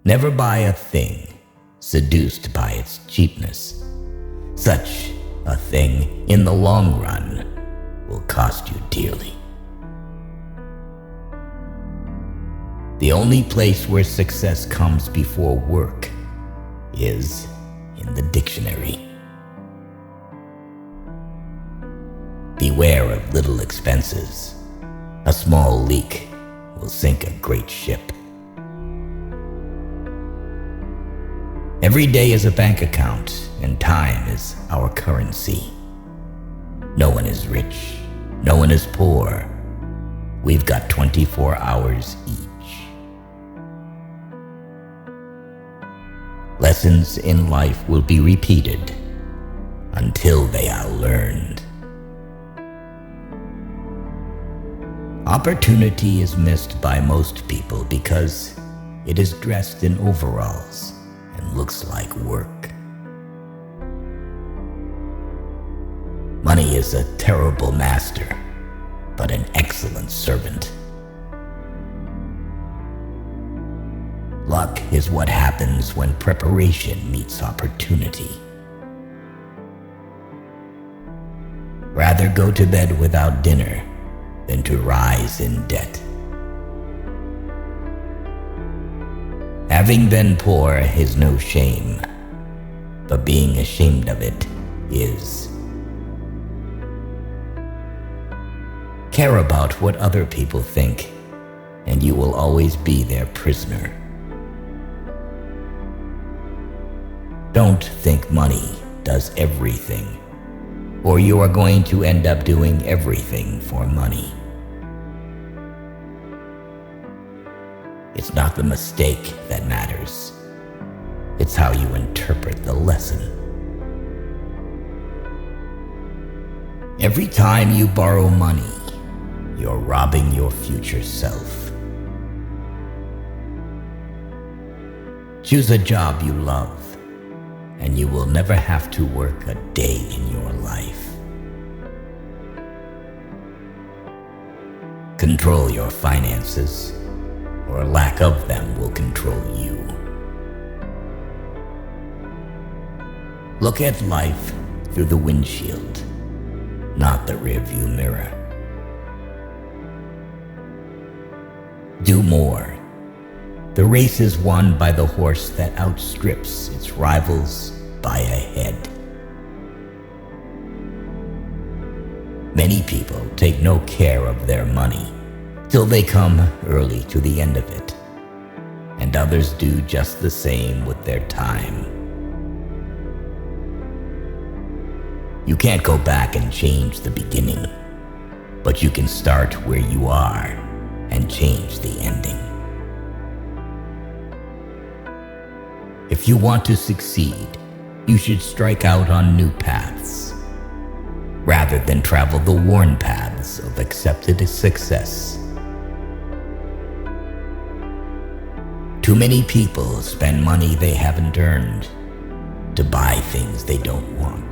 Never buy a thing seduced by its cheapness. Such a thing, in the long run, will cost you dearly. The only place where success comes before work is in the dictionary. Beware of little expenses. A small leak will sink a great ship. Every day is a bank account, and time is our currency. No one is rich, no one is poor. We've got 24 hours each. Lessons in life will be repeated until they are learned. Opportunity is missed by most people because it is dressed in overalls and looks like work. Money is a terrible master, but an excellent servant. Luck is what happens when preparation meets opportunity. Rather go to bed without dinner than to rise in debt. Having been poor is no shame, but being ashamed of it is. Care about what other people think, and you will always be their prisoner. Don't think money does everything, or you are going to end up doing everything for money. It's not the mistake that matters. It's how you interpret the lesson. Every time you borrow money, you're robbing your future self. Choose a job you love, and you will never have to work a day in your life. Control your finances, or lack of them will control you. Look at life through the windshield, not the rearview mirror. Do more. The race is won by the horse that outstrips its rivals by a head. Many people take no care of their money till they come early to the end of it, and others do just the same with their time. You can't go back and change the beginning, but you can start where you are and change the ending. If you want to succeed, you should strike out on new paths, rather than travel the worn paths of accepted success. Too many people spend money they haven't earned to buy things they don't want,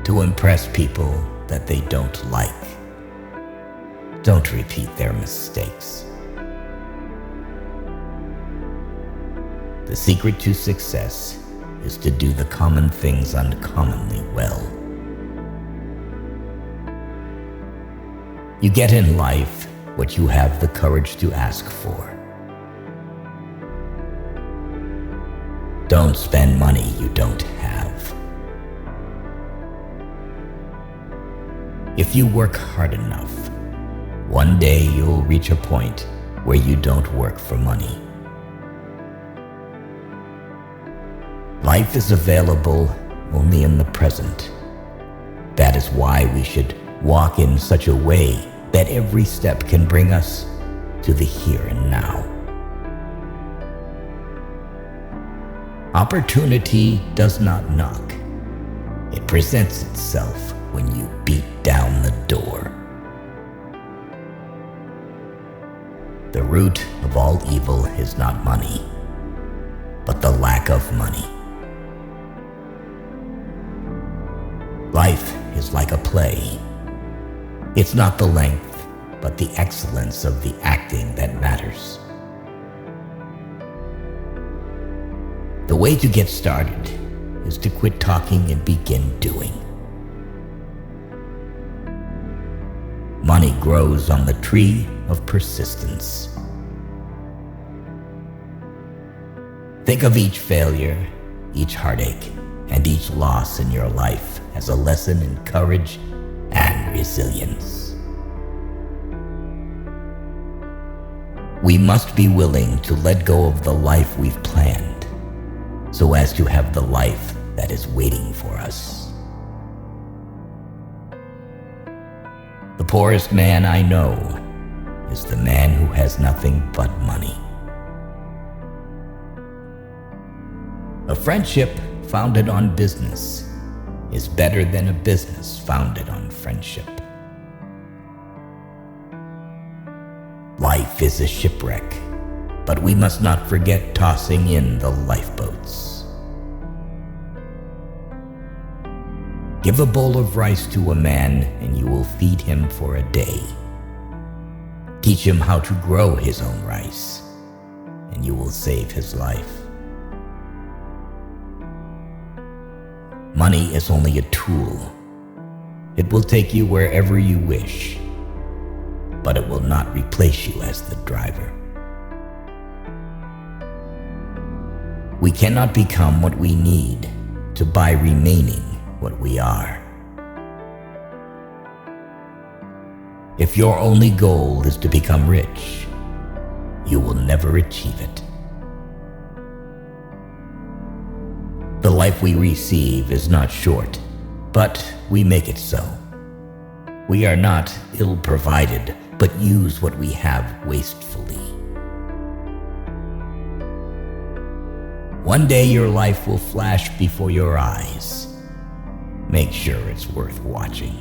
to impress people that they don't like. Don't repeat their mistakes. The secret to success is to do the common things uncommonly well. You get in life what you have the courage to ask for. Don't spend money you don't have. If you work hard enough, one day you'll reach a point where you don't work for money. Life is available only in the present. That is why we should walk in such a way that every step can bring us to the here and now. Opportunity does not knock. It presents itself when you beat down the door. The root of all evil is not money, but the lack of money. Life is like a play. It's not the length, but the excellence of the acting that matters. The way to get started is to quit talking and begin doing. Money grows on the tree of persistence. Think of each failure, each heartache, and each loss in your life as a lesson in courage and resilience. We must be willing to let go of the life we've planned so as to have the life that is waiting for us. The poorest man I know is the man who has nothing but money. A friendship founded on business is better than a business founded on friendship. Life is a shipwreck, but we must not forget tossing in the lifeboats. Give a bowl of rice to a man and you will feed him for a day. Teach him how to grow his own rice and you will save his life. Money is only a tool. It will take you wherever you wish, but it will not replace you as the driver. We cannot become what we need to buy remaining what we are. If your only goal is to become rich, you will never achieve it. The life we receive is not short, but we make it so. We are not ill-provided, but use what we have wastefully. One day your life will flash before your eyes. Make sure it's worth watching.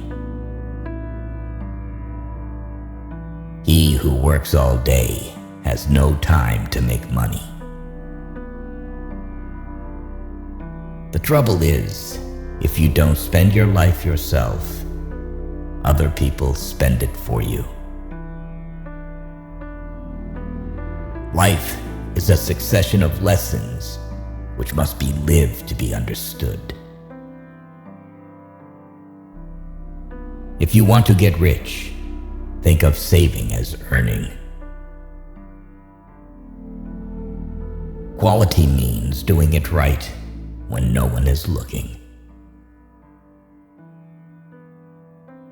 He who works all day has no time to make money. The trouble is, if you don't spend your life yourself, other people spend it for you. Life is a succession of lessons which must be lived to be understood. If you want to get rich, think of saving as earning. Quality means doing it right when no one is looking.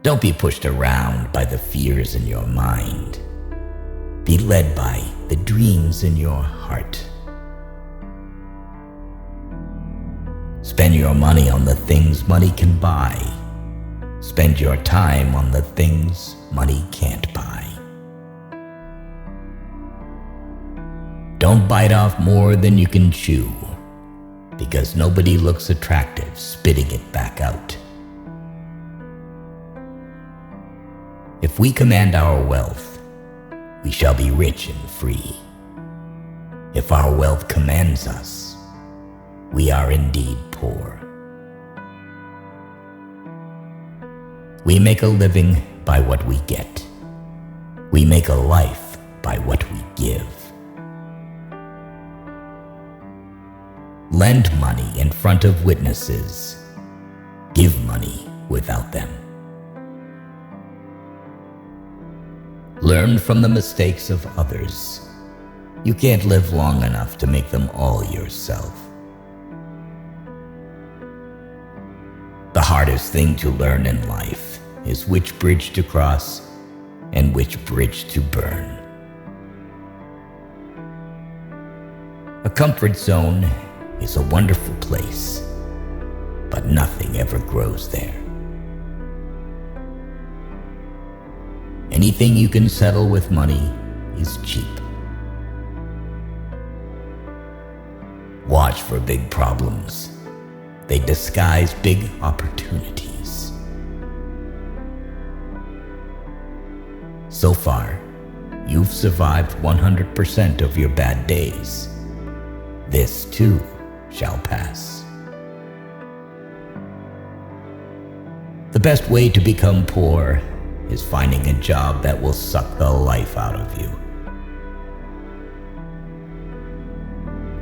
Don't be pushed around by the fears in your mind. Be led by the dreams in your heart. Spend your money on the things money can buy. Spend your time on the things money can't buy. Don't bite off more than you can chew, because nobody looks attractive spitting it back out. If we command our wealth, we shall be rich and free. If our wealth commands us, we are indeed poor. We make a living by what we get. We make a life by what we give. Lend money in front of witnesses. Give money without them. Learn from the mistakes of others. You can't live long enough to make them all yourself. The hardest thing to learn in life is which bridge to cross and which bridge to burn. A comfort zone is a wonderful place, but nothing ever grows there. Anything you can settle with money is cheap. Watch for big problems. They disguise big opportunities. So far, you've survived 100% of your bad days. This too shall pass. The best way to become poor is finding a job that will suck the life out of you.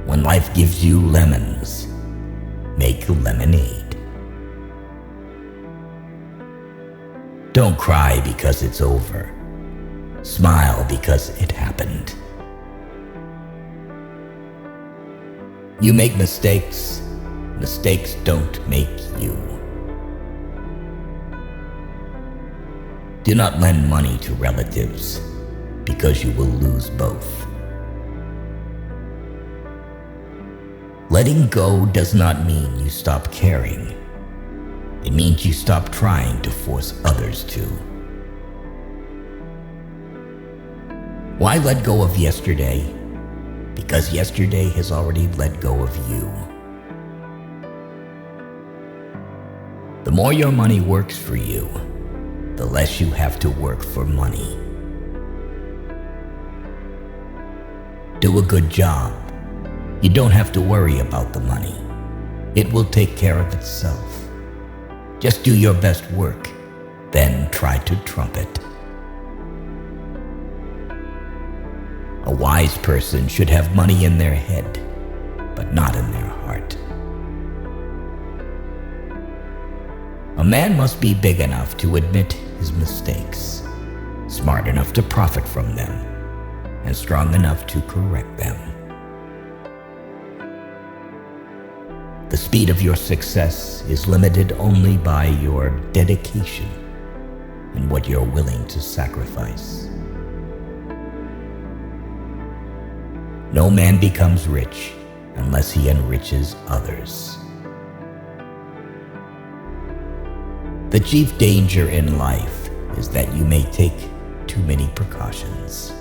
When life gives you lemons, make lemonade. Don't cry because it's over. Smile because it happened. You make mistakes. Mistakes don't make you. Do not lend money to relatives because you will lose both. Letting go does not mean you stop caring. It means you stop trying to force others to. Why let go of yesterday? Because yesterday has already let go of you. The more your money works for you, the less you have to work for money. Do a good job. You don't have to worry about the money. It will take care of itself. Just do your best work, then try to trump it. A wise person should have money in their head, but not in their heart. A man must be big enough to admit his mistakes, smart enough to profit from them, and strong enough to correct them. The speed of your success is limited only by your dedication and what you're willing to sacrifice. No man becomes rich unless he enriches others. The chief danger in life is that you may take too many precautions.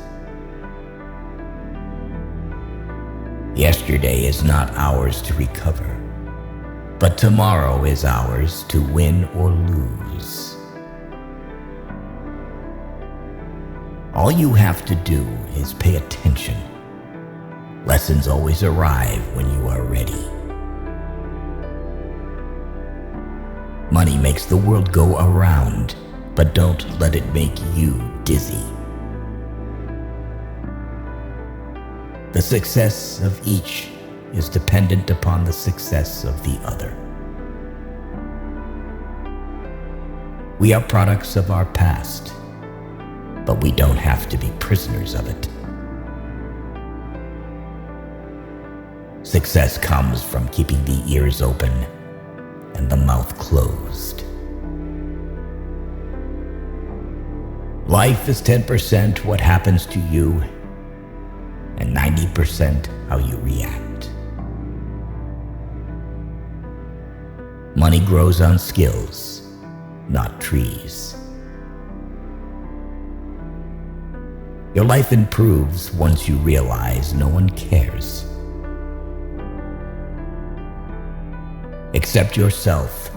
Yesterday is not ours to recover, but tomorrow is ours to win or lose. All you have to do is pay attention. Lessons always arrive when you are ready. Money makes the world go around, but don't let it make you dizzy. The success of each is dependent upon the success of the other. We are products of our past, but we don't have to be prisoners of it. Success comes from keeping the ears open and the mouth closed. Life is 10% what happens to you and 90% how you react. Money grows on skills, not trees. Your life improves once you realize no one cares. Accept yourself,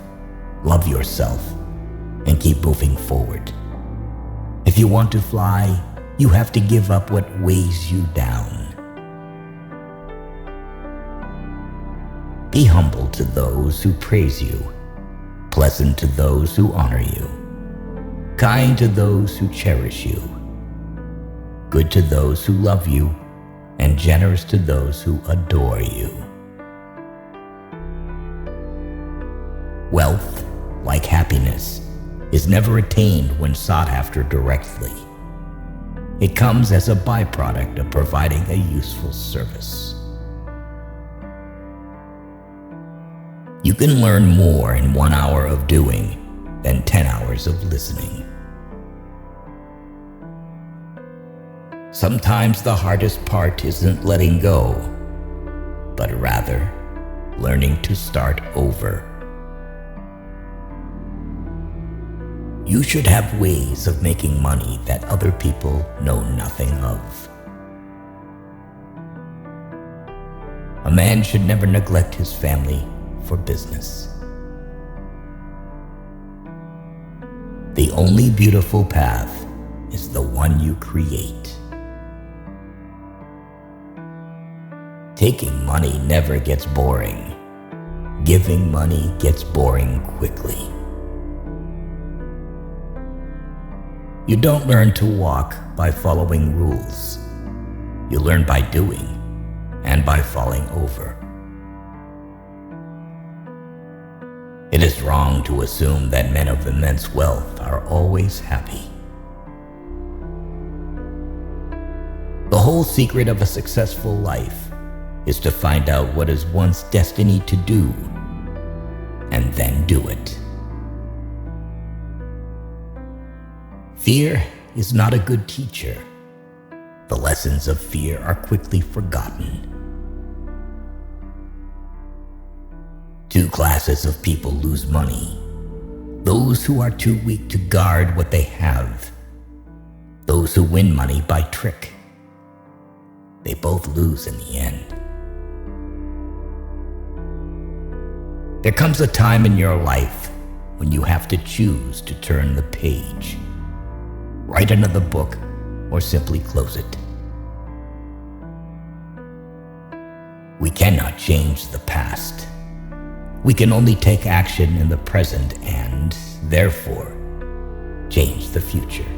love yourself, and keep moving forward. If you want to fly, you have to give up what weighs you down. Be humble to those who praise you, pleasant to those who honor you, kind to those who cherish you, good to those who love you, and generous to those who adore you. Wealth, like happiness, is never attained when sought after directly. It comes as a byproduct of providing a useful service. You can learn more in 1 hour of doing than 10 hours of listening. Sometimes the hardest part isn't letting go, but rather learning to start over. You should have ways of making money that other people know nothing of. A man should never neglect his family for business. The only beautiful path is the one you create. Taking money never gets boring. Giving money gets boring quickly. You don't learn to walk by following rules. You learn by doing. and by falling over. It is wrong to assume that men of immense wealth are always happy. The whole secret of a successful life is to find out what is one's destiny to do, and then do it. Fear is not a good teacher. The lessons of fear are quickly forgotten. Two classes of people lose money: those who are too weak to guard what they have, those who win money by trick. They both lose in the end. There comes a time in your life when you have to choose to turn the page, write another book, or simply close it. We cannot change the past. We can only take action in the present and, therefore, change the future.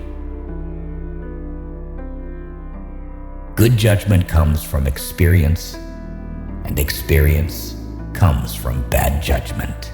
Good judgment comes from experience, and experience comes from bad judgment.